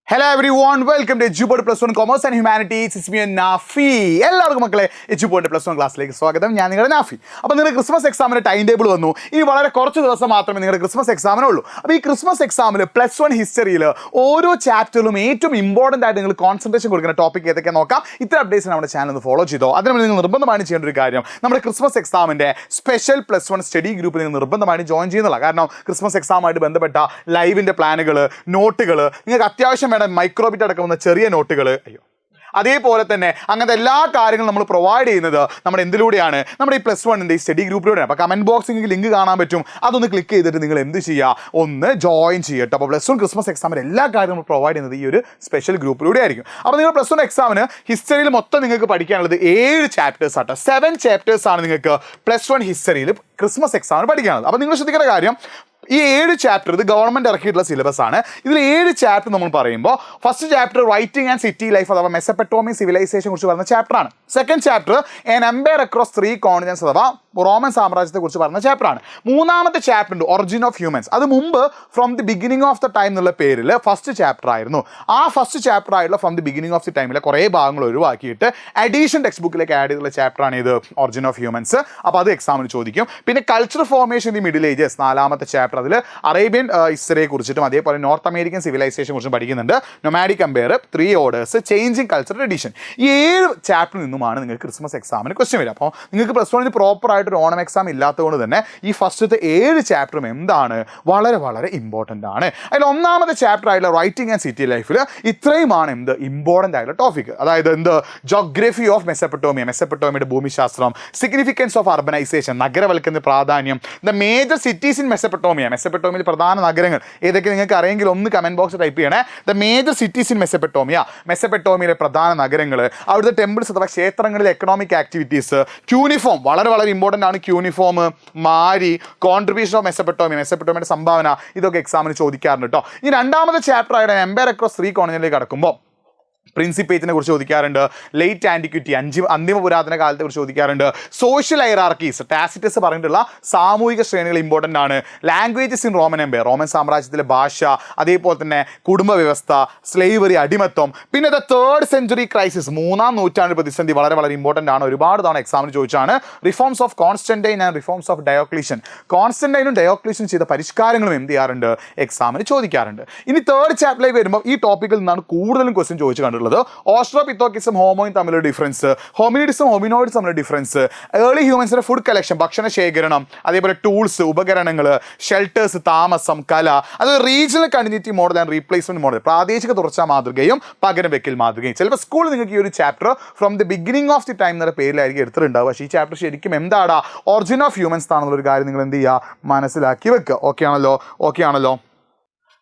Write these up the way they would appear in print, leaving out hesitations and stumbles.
Hello everyone, welcome to Ejupod Plus One Commerce and Humanities. It's me Nafi. എല്ലാവർക്കും മക്കളെ Ejupod Plus One ക്ലാസ്സിലേക്ക് സ്വാഗതം. ഞാൻ നിങ്ങളുടെ നാഫി. അപ്പോൾ നിങ്ങളുടെ ക്രിസ്മസ് എക്സാമിന് ടൈം ടേബിൾ വന്നു. ഇനി വളരെ കുറച്ച് ദിവസം മാത്രമേ നിങ്ങളുടെ ക്രിസ്മസ് എക്സാമിനുള്ളൂ. അപ്പോൾ ഈ ക്രിസ്മസ് എക്സാമിൽ പ്ലസ് വൺ ഹിസ്റ്ററിയിൽ ഓരോ ചാപ്റ്ററിലും ഏറ്റവും ഇമ്പോർട്ടൻ്റ് ആയിട്ട് നിങ്ങൾ കോൺസെൻട്രേഷൻ കൊടുക്കുന്ന ടോപ്പിക് ഏതൊക്കെ നോക്കാം. ഇത്ര അപ്ഡേറ്റ്സ് നമ്മുടെ ചാനൽ ഒന്ന് ഫോളോ ചെയ്തോ. അതിന് നിങ്ങൾ നിർബന്ധമായും ചെയ്യേണ്ട ഒരു കാര്യം നമ്മുടെ ക്രിസ്മസ് എക്സാമിൻ്റെ സ്പെഷ്യൽ പ്ലസ് വൺ സ്റ്റഡി ഗ്രൂപ്പിൽ നിങ്ങൾ നിർബന്ധമായും ജോയിൻ ചെയ്യുന്നില്ല. കാരണം ക്രിസ്മസ് എക്സാമായിട്ട് ബന്ധപ്പെട്ട ലൈവിൻ്റെ പ്ലാനുകൾ, നോട്ടുകൾ, നിങ്ങൾക്ക് അത്യാവശ്യം മൈക്രോബിറ്റ് അടക്കമുന്ന ചെറിയ നോട്ടുകൾ, അതേപോലെ തന്നെ അങ്ങനത്തെ എല്ലാ കാര്യങ്ങളും നമ്മൾ പ്രൊവൈഡ് ചെയ്യുന്നത് നമ്മുടെ എന്തിലൂടെയാണ്, നമ്മുടെ ഈ പ്ലസ് വണ്ണിൻ്റെ ഈ സ്റ്റഡി ഗ്രൂപ്പിലൂടെയാണ്. അപ്പോൾ കമൻറ്റ് ബോക്സിൽ ലിങ്ക് കാണാൻ പറ്റും, അതൊന്ന് ക്ലിക്ക് ചെയ്തിട്ട് നിങ്ങൾ എന്ത് ചെയ്യുക, ഒന്ന് ജോയിൻ ചെയ്യട്ടെ. അപ്പോൾ പ്ലസ് വൺ ക്രിസ്മസ് എക്സാമിന് എല്ലാ കാര്യവും നമ്മൾ പ്രൊവൈഡ് ചെയ്യുന്നത് ഈ ഒരു സ്പെഷ്യൽ ഗ്രൂപ്പിലൂടെ ആയിരിക്കും. അപ്പോൾ നിങ്ങൾ പ്ലസ് വൺ എക്സാമിന് ഹിസ്റ്ററിയിൽ മൊത്തം നിങ്ങൾക്ക് പഠിക്കാനുള്ളത് 7 ചാപ്റ്റേഴ്സ് ആട്ടോ. 7 ചാപ്റ്റേഴ്സാണ് നിങ്ങൾക്ക് പ്ലസ് വൺ ഹിസ്റ്ററിയിൽ ക്രിസ്മസ് എക്സാമിന് പഠിക്കാനുള്ളത്. അപ്പോൾ നിങ്ങൾ ശ്രദ്ധിക്കേണ്ട കാര്യം, ഈ 7 ചാപ്റ്റർ ഇത് ഗവൺമെൻറ് ഇറക്കിയിട്ടുള്ള സിലബസ് ആണ്. ഇതിൽ 7 ചാപ്റ്റർ നമ്മൾ പറയുമ്പോൾ first chapter writing and city life അഥവാ മെസപ്പൊട്ടോമിയൻ സിവിലൈസേഷൻ കുറിച്ച് പറയുന്ന ചാപ്റ്ററാണ്. Second chapter an empire across 3 continents അഥവാ റോമൻ സാമ്രാജ്യത്തെ കുറിച്ച് പറഞ്ഞ ചാപ്റ്ററാണ്. മൂന്നാമത്തെ ചാപ്റ്റർ ഉണ്ട് ഒറിജിൻ ഓഫ് ഹ്യൂമൻസ്. അത് മുമ്പ് from the beginning of the time എന്നുള്ള പേരിൽ ഫസ്റ്റ് ചാപ്റ്റർ ആയിരുന്നു. ആ ഫസ്റ്റ് ചാപ്റ്റർ ആയിട്ടുള്ള from the beginning of the ടൈമിലെ കുറേ ഭാഗങ്ങൾ ഒഴിവാക്കിയിട്ട് അഡീഷൻ ടെക്സ്റ്റ് ബുക്കിലേക്ക് ആഡ് ചെയ്തുള്ള ചാപ്റ്ററാണ് ഇത് ഒറിജിൻ ഓഫ് ഹ്യൂമൻസ്. അപ്പോൾ അത് എക്സാമിന് ചോദിക്കും. പിന്നെ culture formation the middle ages, നാലാമത്തെ ചാപ്റ്റർ. അതിൽ അറേബ്യൻ ഹിസ്റ്ററിയെ കുറിച്ചിട്ടും അതേപോലെ നോർത്ത് അമേരിക്കൻ സിവിലൈസേഷൻ കുറിച്ചും പഠിക്കുന്നുണ്ട്. Nomadic empire, 3 orders, changing culture tradition. ഈ 7 ചാപ്റ്ററിൽ നിന്നുമാണ് നിങ്ങൾക്ക് ക്രിസ്മസ് എക്സാമിന് ക്വസ്റ്റ്യൻ വരിക. അപ്പോൾ നിങ്ങൾക്ക് പ്ലസ് വണ്ണിന് പ്രോപ്പറായിട്ടൊരു ഓണം എക്സാം ഇല്ലാത്തതുകൊണ്ട് തന്നെ ഈ ഫസ്റ്റത്തെ 7 ചാപ്റ്ററും എന്താണ്, വളരെ വളരെ ഇമ്പോർട്ടൻ്റ് ആണ്. അതിൽ ഒന്നാമത്തെ ചാപ്റ്റർ ആയിട്ടുള്ള റൈറ്റിംഗ് ആൻഡ് സിറ്റി ലൈഫിൽ ഇത്രയുമാണ് എന്ത് ഇമ്പോർട്ടൻ്റ് ആയിട്ടുള്ള ടോപ്പിക്. അതായത് എന്ത് ജോഗ്രഫി ഓഫ് മെസപ്പൊട്ടോമിയ, മെസപ്പൊട്ടോമിയയുടെ ഭൂമിശാസ്ത്രം, സിഗ്നിഫിക്കൻസ് ഓഫ് അർബനൈസേഷൻ, നഗരവൽക്കരണ പ്രാധാന്യം, the major cities in Mesopotamia, മെസപ്പൊട്ടോമിയയിൽ പ്രധാന നഗരങ്ങൾ ഏതൊക്കെ നിങ്ങൾക്ക് അറിയെങ്കിൽ ഒന്ന് കമൻറ്റ് ബോക്സ് ടൈപ്പ് ചെയ്യണേ. The major cities in Mesopotamia, മെസപ്പൊട്ടോമിയയിലെ പ്രധാന നഗരങ്ങൾ, അവിടുത്തെ ടെമ്പിൾസ് അഥവാ ക്ഷേത്രങ്ങളിലെ എക്കണോമിക് ആക്ടിവിറ്റീസ്, ക്യൂണിഫോം വളരെ വളരെ ഇമ്പോർട്ടൻ്റ് ആണ്. Cuneiform, Mari, contribution of Mesopotamia, മെസപ്പൊട്ടോമിയയുടെ സംഭാവന, ഇതൊക്കെ എക്സാമിന് ചോദിക്കാറുണ്ട് കേട്ടോ. ഈ രണ്ടാമത്തെ ചാപ്റ്റർ ആയിട്ട് എംപയർ അക്രോസ് 3 കോണ്ടിനെന്റിലേക്ക് കടക്കുമ്പോൾ പ്രിൻസിപ്പേറ്റിനെ കുറിച്ച് ചോദിക്കാറുണ്ട്. ലേറ്റ് ആൻറ്റിക്വിറ്റി, അന്തിമ പുരാതന കാലത്തെ കുറിച്ച് ചോദിക്കാറുണ്ട്. സോഷ്യൽ ഹൈറാർക്കീസ്, ടാസിറ്റസ് പറഞ്ഞിട്ടുള്ള സാമൂഹിക ശ്രേണികൾ ഇമ്പോർട്ടൻ്റ് ആണ്. Languages in Roman empire, Roman സാമ്രാജ്യത്തിലെ ഭാഷ, അതേപോലെ തന്നെ കുടുംബ വ്യവസ്ഥ, സ്ലേവറി, അടിമത്വം. പിന്നെ ദ 3rd സെഞ്ച്വറി ക്രൈസിസ്, 3-ാം നൂറ്റാണ്ട് പ്രതിസന്ധി വളരെ വളരെ ഇമ്പോർട്ടൻ്റ് ആണ്. ഒരുപാട് തവണ എക്സാമിന് ചോദിച്ചാണ്. Reforms of Constantine and reforms of Diocletian, കോൺസ്റ്റന്റൈനും ഡയോക്ലീഷ്യനും ചെയ്ത പരിഷ്കാരങ്ങളും എന്ത് ചെയ്യാറുണ്ട്, എക്സാമിന് ചോദിക്കാറുണ്ട്. ഇനി 3rd ചാപ്റ്ററിലേക്ക് വരുമ്പോൾ ഈ ടോപ്പിക്കിൽ നിന്നാണ് കൂടുതലും ക്വസ്റ്റ്യൻ ചോദിച്ചു കണ്ടിട്ടുള്ളത്. ഓസ്ട്രോപിത്തോക്കിസം, ഹോമോയും തമ്മിലുള്ള ഡിഫറൻസ്, ഹോമിനിഡിസം, ഹോമിനോയിഡ്സും തമ്മിലുള്ള ഡിഫറൻസ്, ഏർലി ഹ്യൂമൻസിന്റെ ഫുഡ് കളക്ഷൻ, ഭക്ഷണ ശേഖരണം, അതേപോലെ ടൂൾസ്, ഉപകരണങ്ങൾ, ഷെൽട്ടേഴ്സ്, താമസം, കല, അത് regional continuity model and replacement model, പ്രാദേശിക തുടർച്ചാ മാതൃകയും പകരം വെക്കൽ മാതൃകയും. ചിലപ്പോൾ സ്കൂളിൽ നിങ്ങൾക്ക് ഈ ഒരു chapter from the beginning of the time എന്ന പേരിലായിരിക്കും എടുത്തിട്ടുണ്ടാവുക. പക്ഷേ ഈ ചാപ്റ്റർ ശരിക്കും എന്താണ് ഒറിജിൻ ഓഫ് ഹ്യൂമൻസ് ആണെന്നുള്ളൊരു കാര്യം നിങ്ങൾ എന്ത് ചെയ്യുക, മനസ്സിലാക്കി വെക്കുക. ഓക്കെ ആണല്ലോ.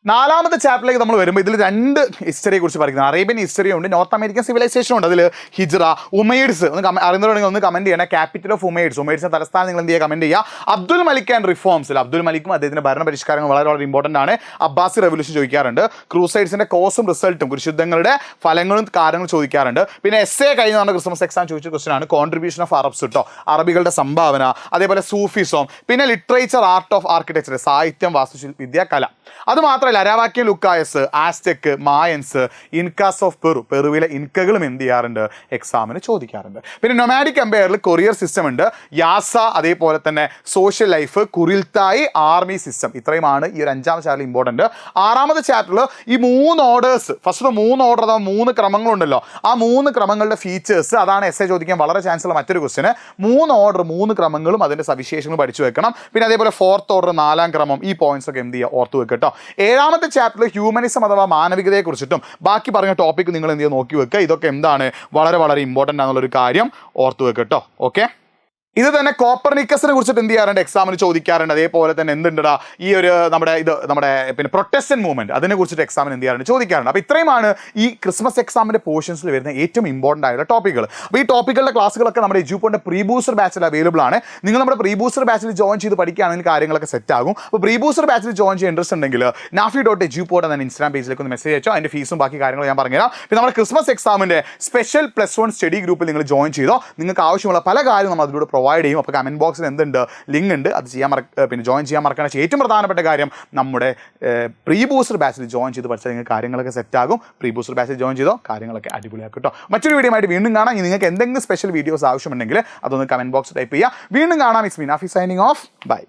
നാലാമത്തെ ചാപ്റ്ററിലേക്ക് നമ്മൾ വരുമ്പോൾ ഇതിൽ 2 ഹിസ്റ്ററിയെ കുറിച്ച് പറയുന്നത്. അറേബ്യൻ ഹിസ്റ്ററിയും ഉണ്ട്, നോർത്ത് അമേരിക്കൻ സിവിലൈസേഷനും ഉണ്ട്. അതിൽ ഹിജ്റ, ഉമൈഡ്സ് ഒന്ന് അറിയുന്നവരുണ്ടെങ്കിൽ ഒന്ന് കമൻറ്റ് ചെയ്യണേ. ക്യാപിറ്റൽ ഓഫ് ഉമൈഡ്സിന്റെ തലസ്ഥാനം നിങ്ങൾ എന്ത് ചെയ്യുക, കമൻറ്റ് ചെയ്യുക. അബ്ദുൽ മലിക് ആൻഡ് റിഫോംസിൽ, അബ്ദുൽ മലിക്കും അദ്ദേഹത്തിൻ്റെ ഭരണപരിഷ്കാരങ്ങൾ വളരെ വളരെ ഇമ്പോർട്ടൻ്റ് ആണ്. അബ്ബാസി റെവല്യൂഷൻ ചോദിക്കാറുണ്ട്. ക്രൂസൈഡ്സിൻ്റെ കോസും റിസൾട്ടും, കുരിശുദ്ധങ്ങളുടെ ഫലങ്ങളും കാര്യങ്ങളും ചോദിക്കാറുണ്ട്. പിന്നെ എസ്സേ കഴിഞ്ഞ നമ്മുടെ ക്രിസ്മസ് എക്സാം ചോദിച്ച ക്വസ്റ്റൻ ആണ് കോൺട്രിബ്യൂഷൻ ഓഫ് അറബ്സ് കേട്ടോ, അറബികളുടെ സംഭാവന, അതേപോലെ സൂഫിസം, പിന്നെ ലിറ്ററേച്ചർ, ആർട്ട് ഓഫ് ആർക്കിടെക്ചർ, സാഹിത്യം, വാസ്തുശില്പവിദ്യ, കല. അത് മാത്രമല്ല അരാവാക്യൻ ലുക്കായസ്, ആസ്ടെക്, മായൻസ്, ഇൻകാസ് ഓഫ് പെറുവിലെ ഇൻകകളും എന്ത് ചെയ്യാറുണ്ട്, എക്സാമിന് ചോദിക്കാറുണ്ട്. പിന്നെ നൊമാഡിക് എംപയറിൽ കൊറിയർ സിസ്റ്റം ഉണ്ട്, യാസ, അതേപോലെ തന്നെ സോഷ്യൽ ലൈഫ്, കുറിൽത്തായി, ആർമി സിസ്റ്റം. ഇത്രയുമാണ് ഈ ഒരു 5ാം ചാപ്റ്റർ ഇമ്പോർട്ടൻറ്റ്. 6ാമത്തെ ചാപ്റ്ററിൽ ഈ 3 ഓർഡേഴ്സ്, ഫസ്റ്റ് 3 ഓർഡർ അഥവാ 3 ക്രമങ്ങളുണ്ടല്ലോ, ആ 3 ക്രമങ്ങളുടെ ഫീച്ചേഴ്സ്, അതാണ് എസ്സേ ചോദിക്കാൻ വളരെ ചാൻസ് ഉള്ള മറ്റൊരു ക്വസ്റ്റ്യന്. 3 ഓർഡർ, 3 ക്രമങ്ങളും അതിൻ്റെ സവിശേഷങ്ങളും പഠിച്ചു വെക്കണം. പിന്നെ അതേപോലെ 4th ഓർഡർ, 4ാം ക്രമം, ഈ പോയിന്റ്സ് ഒക്കെ എന്ത് ചെയ്യുക, ഓർത്ത് വെക്കട്ടോ. 7ാമത്തെ ചാപ്റ്ററിൽ ഹ്യൂമനിസം അഥവാ മാനവികതയെ കുറിച്ചിട്ടും ബാക്കി പറഞ്ഞ ടോപ്പിക്ക് നിങ്ങൾ എന്ത് ചെയ്യുക, നോക്കി വെക്കുക. ഇതൊക്കെ എന്താണ് വളരെ വളരെ ഇമ്പോർട്ടൻ്റ് ആണെന്നുള്ളൊരു കാര്യം ഓർത്ത് വെക്കട്ടോ. ഓക്കെ, ഇത് തന്നെ കോപ്പർനിക്കസിനെ കുറിച്ചിട്ട് എന്ത് ചെയ്യാറുണ്ട്, എക്സാമിന് ചോദിക്കാറുണ്ട്. അതേപോലെ തന്നെ എന്തുണ്ടാ ഈ ഒരു നമ്മുടെ പിന്നെ പ്രൊട്ടസ്റ്റന്റ് മൂവ്മെന്റ്, അതിനെ കുറിച്ചിട്ട് എക്സാമിന് എന്ത് ചെയ്യാറുണ്ട്, ചോദിക്കാറുണ്ട്. അപ്പോൾ ഇത്രയുമാണ് ഈ ക്രിസ്മസ് എക്സാമിന്റെ പോർഷൻസിൽ വരുന്ന ഏറ്റവും ഇമ്പോർട്ടൻ്റ് ആയിട്ടുള്ള ടോപ്പിക്കുകൾ. അപ്പോൾ ഈ ടോപ്പിക്കുകളുടെ ക്ലാസ്സുകളൊക്കെ നമ്മുടെ എജുപോഡിന്റെ പ്രീ ബൂസ്റ്റർ ബാച്ചിൽ അവൈലബിൾ ആണ്. നിങ്ങൾ നമ്മുടെ പ്രീ ബൂസ്റ്റർ ബാച്ചിൽ ജോയിൻ ചെയ്ത് പഠിക്കുകയാണെങ്കിൽ കാര്യങ്ങളൊക്കെ സെറ്റ് ആകും. അപ്പോൾ പ്രീ ബൂസ്റ്റർ ബാച്ചിൽ ജോയിൻ ചെയ്യാൻ ഇൻട്രസ്റ്റ് ഉണ്ടെങ്കിൽ nafi.ejupod എന്ന ഇൻസ്റ്റാഗ്രാം പേജിലേക്ക് ഒന്ന് മെസ്സേജ് അയച്ചോ. അതിൻ്റെ ഫീസും ബാക്കി കാര്യങ്ങളും ഞാൻ പറഞ്ഞുതരാം. പിന്നെ നമ്മുടെ ക്രിസ്മസ് എക്സാമിന്റെ സ്പെഷ്യൽ +1 സ്റ്റഡി ഗ്രൂപ്പിൽ നിങ്ങൾ ജോയിൻ ചെയ്തോ. നിങ്ങൾക്ക് ആവശ്യമുള്ള പല കാര്യവും നമ്മൾ അതിലൂടെ പ്രൊവൈഡ് ചെയ്യും. അപ്പോൾ കമൻറ്റ് ബോക്സിൽ എന്തുണ്ട്, ലിങ്ക് ഉണ്ട്, അത് പിന്നെ ജോയിൻ ചെയ്യാൻ മറക്കണം. പക്ഷേ ഏറ്റവും പ്രധാനപ്പെട്ട കാര്യം നമ്മുടെ പ്രീ ബൂസ്റ്റർ ബാച്ചിൽ ജോയിൻ ചെയ്ത് പഠിച്ചാൽ നിങ്ങൾക്ക് കാര്യങ്ങളൊക്കെ സെറ്റാകും. പ്രീ ബൂസ്റ്റർ ബാച്ചിൽ ജോയിൻ ചെയ്തോ കാര്യങ്ങളൊക്കെ അടിപൊളിയാക്കും കേട്ടോ. മറ്റൊരു വീഡിയോ ആയിട്ട് വീണ്ടും കാണാം. നിങ്ങൾക്ക് എന്തെങ്കിലും സ്പെഷ്യൽ വീഡിയോസ് ആവശ്യമുണ്ടെങ്കിൽ അതൊന്ന് കമൻറ്റ് ബോക്സ് ടൈപ്പ് ചെയ്യുക. വീണ്ടും കാണാം. It's me Nafi signing off. By.